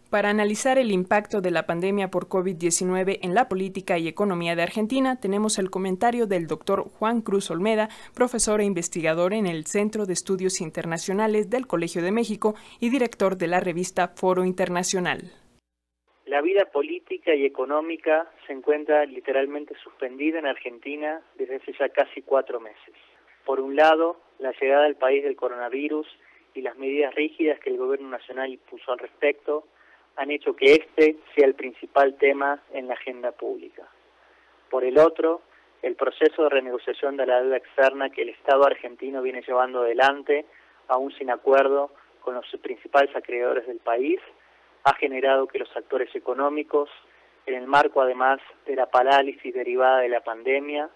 Para analizar el impacto de la pandemia por COVID-19 en la política y economía de Argentina, tenemos el comentario del doctor Juan Cruz Olmeda, profesor e investigador en el Centro de Estudios Internacionales del Colegio de México y director de la revista Foro Internacional. La vida política y económica se encuentra literalmente suspendida en Argentina desde hace ya casi 4 meses. Por un lado, la llegada al país del coronavirus y las medidas rígidas que el gobierno nacional impuso al respecto han hecho que este sea el principal tema en la agenda pública. Por el otro, el proceso de renegociación de la deuda externa que el Estado argentino viene llevando adelante, aún sin acuerdo con los principales acreedores del país, ha generado que los actores económicos, en el marco además de la parálisis derivada de la pandemia,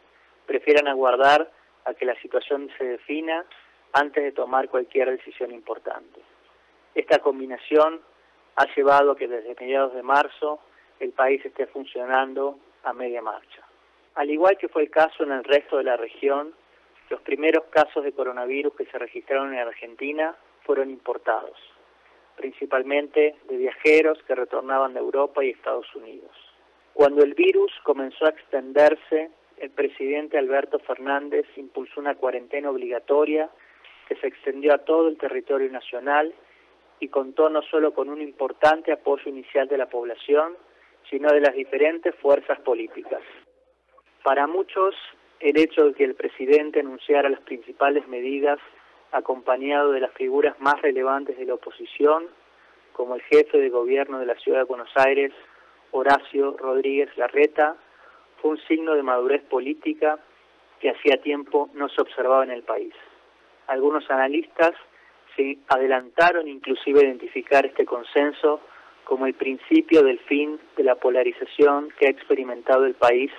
prefieran aguardar a que la situación se defina antes de tomar cualquier decisión importante. Esta combinación ha llevado a que desde mediados de marzo el país esté funcionando a media marcha. Al igual que fue el caso en el resto de la región, los primeros casos de coronavirus que se registraron en Argentina fueron importados, principalmente de viajeros que retornaban de Europa y Estados Unidos. Cuando el virus comenzó a extenderse, el presidente Alberto Fernández impulsó una cuarentena obligatoria que se extendió a todo el territorio nacional y contó no solo con un importante apoyo inicial de la población, sino de las diferentes fuerzas políticas. Para muchos, el hecho de que el presidente anunciara las principales medidas acompañado de las figuras más relevantes de la oposición, como el jefe de gobierno de la Ciudad de Buenos Aires, Horacio Rodríguez Larreta, fue un signo de madurez política que hacía tiempo no se observaba en el país. Algunos analistas se adelantaron inclusive a identificar este consenso como el principio del fin de la polarización que ha experimentado el país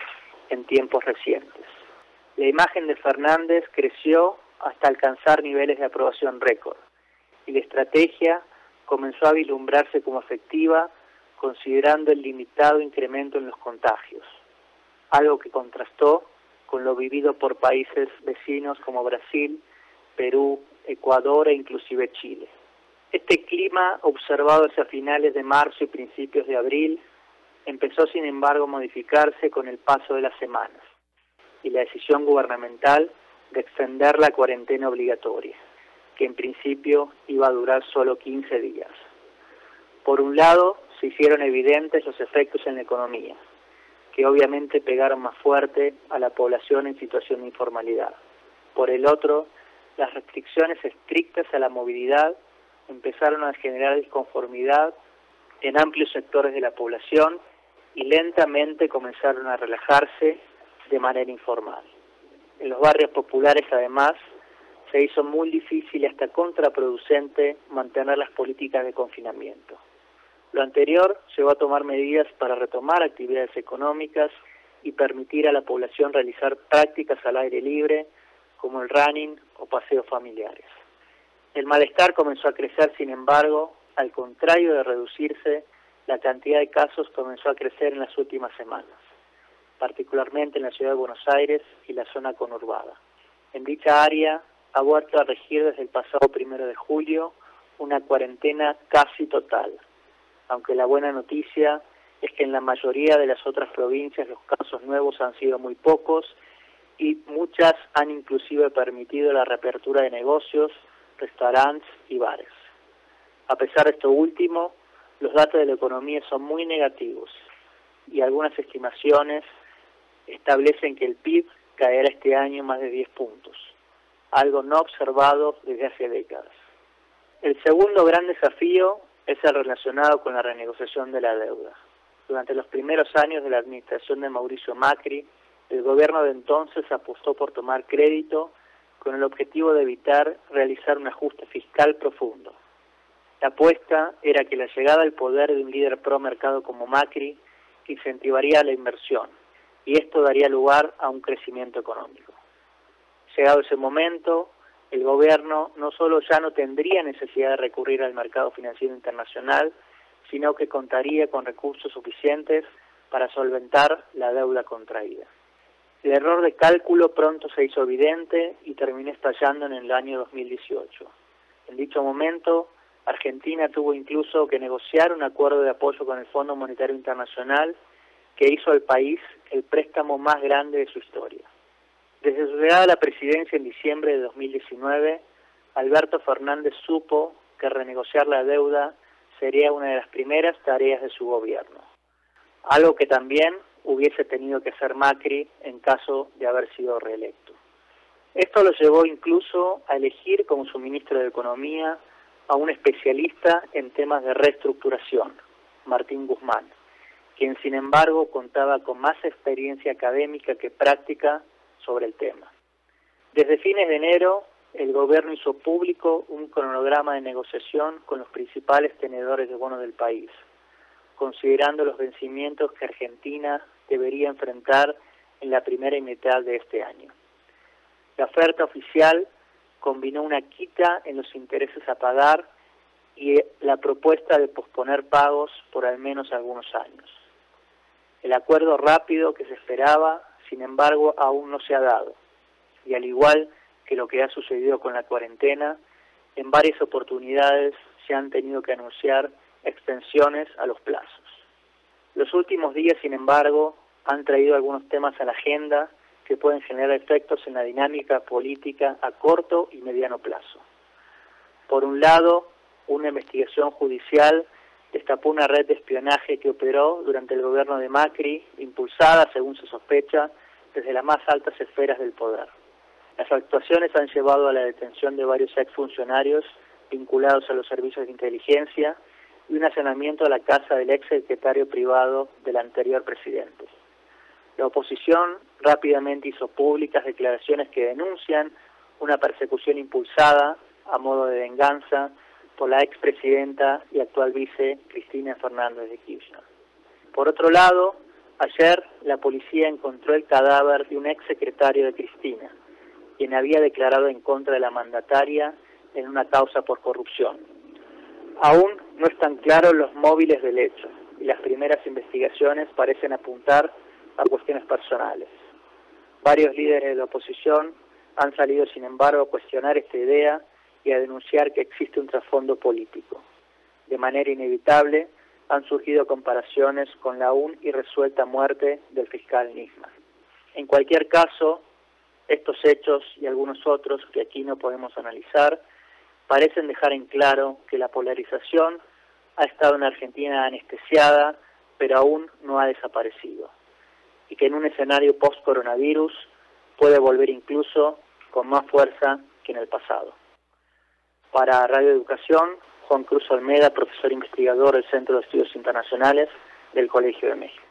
en tiempos recientes. La imagen de Fernández creció hasta alcanzar niveles de aprobación récord y la estrategia comenzó a vislumbrarse como efectiva considerando el limitado incremento en los contagios, algo que contrastó con lo vivido por países vecinos como Brasil, Perú, Ecuador e inclusive Chile. Este clima observado hacia finales de marzo y principios de abril empezó sin embargo a modificarse con el paso de las semanas y la decisión gubernamental de extender la cuarentena obligatoria, que en principio iba a durar solo 15 días. Por un lado, se hicieron evidentes los efectos en la economía, que obviamente pegaron más fuerte a la población en situación de informalidad. Por el otro, las restricciones estrictas a la movilidad empezaron a generar disconformidad en amplios sectores de la población y lentamente comenzaron a relajarse de manera informal. En los barrios populares, además, se hizo muy difícil y hasta contraproducente mantener las políticas de confinamiento. Lo anterior llevó a tomar medidas para retomar actividades económicas y permitir a la población realizar prácticas al aire libre, como el running o paseos familiares. El malestar comenzó a crecer, sin embargo, al contrario de reducirse, la cantidad de casos comenzó a crecer en las últimas semanas, particularmente en la Ciudad de Buenos Aires y la zona conurbada. En dicha área ha vuelto a regir desde el pasado 1 de julio una cuarentena casi total, aunque la buena noticia es que en la mayoría de las otras provincias los casos nuevos han sido muy pocos y muchas han inclusive permitido la reapertura de negocios, restaurantes y bares. A pesar de esto último, los datos de la economía son muy negativos y algunas estimaciones establecen que el PIB caerá este año más de 10 puntos, algo no observado desde hace décadas. El segundo gran desafío es el relacionado con la renegociación de la deuda. Durante los primeros años de la administración de Mauricio Macri, el gobierno de entonces apostó por tomar crédito con el objetivo de evitar realizar un ajuste fiscal profundo. La apuesta era que la llegada al poder de un líder pro mercado como Macri incentivaría la inversión y esto daría lugar a un crecimiento económico. Llegado ese momento, el gobierno no solo ya no tendría necesidad de recurrir al mercado financiero internacional, sino que contaría con recursos suficientes para solventar la deuda contraída. El error de cálculo pronto se hizo evidente y terminó estallando en el año 2018. En dicho momento, Argentina tuvo incluso que negociar un acuerdo de apoyo con el Fondo Monetario Internacional que hizo al país el préstamo más grande de su historia. Desde su llegada a la presidencia en diciembre de 2019, Alberto Fernández supo que renegociar la deuda sería una de las primeras tareas de su gobierno, algo que también hubiese tenido que hacer Macri en caso de haber sido reelecto. Esto lo llevó incluso a elegir como su ministro de Economía a un especialista en temas de reestructuración, Martín Guzmán, quien sin embargo contaba con más experiencia académica que práctica sobre el tema. Desde fines de enero, el gobierno hizo público un cronograma de negociación con los principales tenedores de bonos del país, considerando los vencimientos que Argentina debería enfrentar en la primera mitad de este año. La oferta oficial combinó una quita en los intereses a pagar y la propuesta de posponer pagos por al menos algunos años. El acuerdo rápido que se esperaba, sin embargo, aún no se ha dado, y al igual que lo que ha sucedido con la cuarentena, en varias oportunidades se han tenido que anunciar extensiones a los plazos. Los últimos días, sin embargo, han traído algunos temas a la agenda que pueden generar efectos en la dinámica política a corto y mediano plazo. Por un lado, una investigación judicial destapó una red de espionaje que operó durante el gobierno de Macri, impulsada, según se sospecha, desde las más altas esferas del poder. Las actuaciones han llevado a la detención de varios exfuncionarios vinculados a los servicios de inteligencia y un allanamiento a la casa del ex secretario privado del anterior presidente. La oposición rápidamente hizo públicas declaraciones que denuncian una persecución impulsada a modo de venganza por la expresidenta y actual vice Cristina Fernández de Kirchner. Por otro lado, ayer la policía encontró el cadáver de un exsecretario de Cristina, quien había declarado en contra de la mandataria en una causa por corrupción. Aún no están claros los móviles del hecho y las primeras investigaciones parecen apuntar a cuestiones personales. Varios líderes de la oposición han salido, sin embargo, a cuestionar esta idea y a denunciar que existe un trasfondo político. De manera inevitable, han surgido comparaciones con la aún irresuelta muerte del fiscal Nisman. En cualquier caso, estos hechos y algunos otros que aquí no podemos analizar parecen dejar en claro que la polarización ha estado en Argentina anestesiada, pero aún no ha desaparecido, y que en un escenario post-coronavirus puede volver incluso con más fuerza que en el pasado. Para Radio Educación, Juan Cruz Olmeda, profesor investigador del Centro de Estudios Internacionales del Colegio de México.